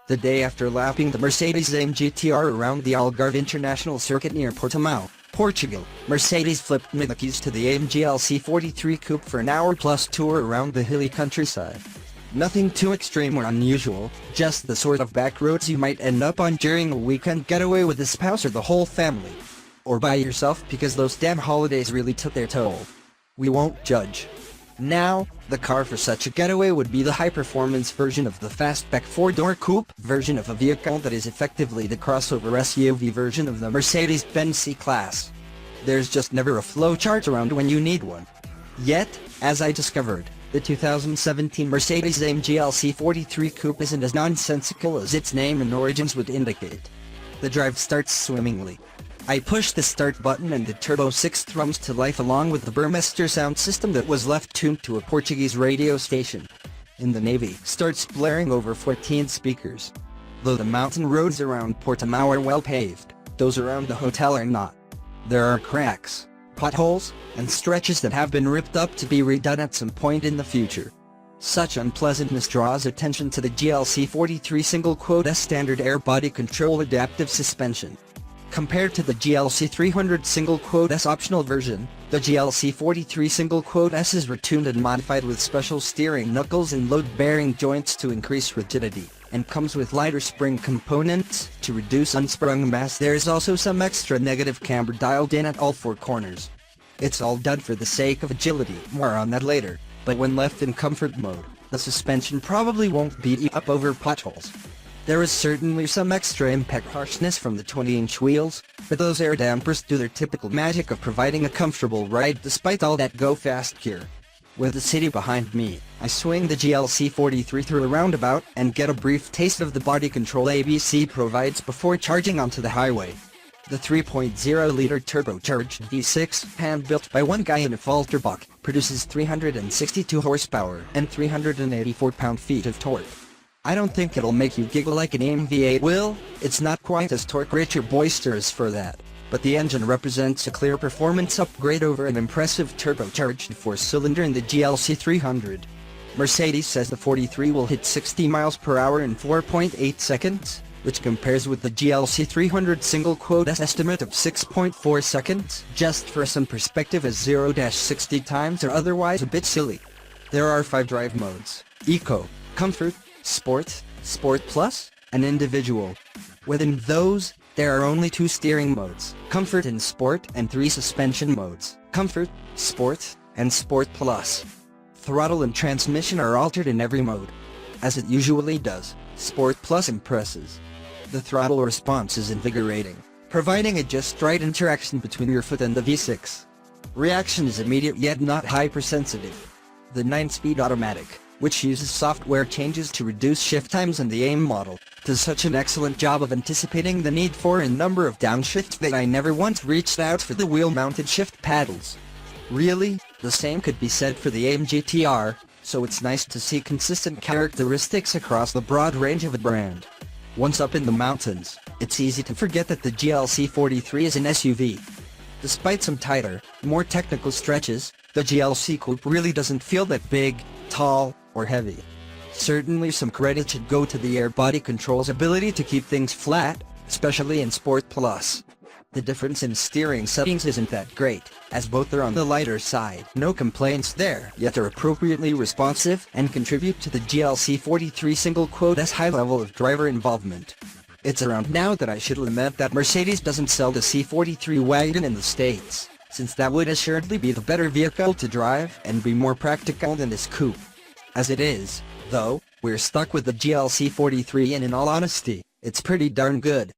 The day after lapping the Mercedes AMG GT R around the Algarve International Circuit near Portimao, Portugal, Mercedes flipped me the keys to the AMG GLC43 Coupe for an hour-plus tour around the hilly countryside. Nothing too extreme or unusual, just the sort of back roads you might end up on during a weekend getaway with a spouse or the whole family. Or by yourself because those damn holidays really took their toll. We won't judge. Now, the car for such a getaway would be the high-performance version of the fastback four-door coupe version of a vehicle that is effectively the crossover SUV version of the Mercedes-Benz C-Class. There's just never a flowchart around when you need one. Yet, as I discovered, the 2017 Mercedes AMG GLC43 Coupe isn't as nonsensical as its name and origins would indicate. The drive starts swimmingly. I push the start button and the Turbo 6 thrums to life along with the Burmester sound system that was left tuned to a Portuguese radio station. In the Navy starts blaring over 14 speakers. Though the mountain roads around Portimao are well paved, those around the hotel are not. There are cracks, potholes, and stretches that have been ripped up to be redone at some point in the future. Such unpleasantness draws attention to the GLC43 single-S standard air body control adaptive suspension. Compared to the GLC 300 single-S optional version, the GLC 43 single-S is retuned and modified with special steering knuckles and load-bearing joints to increase rigidity, and comes with lighter spring components to reduce unsprung mass. There is also some extra negative camber dialed in at all four corners. It's all done for the sake of agility, more on that later, but when left in comfort mode, the suspension probably won't beat you up over potholes. There is certainly some extra impact harshness from the 20-inch wheels, but those air dampers do their typical magic of providing a comfortable ride despite all that go-fast gear. With the city behind me, I swing the GLC43 through a roundabout and get a brief taste of the body control ABC provides before charging onto the highway. The 3.0-liter turbocharged V6, hand-built by one guy in a Falterbach, produces 362 horsepower and 384 pound-feet of torque. I don't think it'll make you giggle like an AMV8 will, it's not quite as torque-rich or boisterous for that, but the engine represents a clear performance upgrade over an impressive turbocharged four-cylinder in the GLC 300. Mercedes says the 43 will hit 60 miles per hour in 4.8 seconds, which compares with the GLC 300 single-S estimate of 6.4 seconds. Just for some perspective, as 0-60 times are otherwise a bit silly. There are 5 drive modes: Eco, Comfort, Sport, Sport Plus, and Individual. Within those, there are only 2 steering modes, Comfort and Sport, and 3 suspension modes, Comfort, Sport, and Sport Plus. Throttle and transmission are altered in every mode. As it usually does, Sport Plus impresses. The throttle response is invigorating, providing a just right interaction between your foot and the V6. Reaction is immediate yet not hypersensitive. The 9-speed automatic, which uses software changes to reduce shift times in the AIM model, does such an excellent job of anticipating the need for a number of downshifts that I never once reached out for the wheel-mounted shift paddles. Really, the same could be said for the AMG GT R, so it's nice to see consistent characteristics across the broad range of a brand. Once up in the mountains, it's easy to forget that the GLC43 is an SUV. Despite some tighter, more technical stretches, the GLC Coupe really doesn't feel that big, tall, or heavy. Certainly some credit should go to the air body control's ability to keep things flat, especially in Sport Plus. The difference in steering settings isn't that great, as both are on the lighter side. No complaints there, yet are appropriately responsive and contribute to the GLC43 single-S high level of driver involvement. It's around now that I should lament that Mercedes doesn't sell the C43 wagon in the States, since that would assuredly be the better vehicle to drive and be more practical than this coupe. As it is, though, we're stuck with the GLC43 and in all honesty, it's pretty darn good.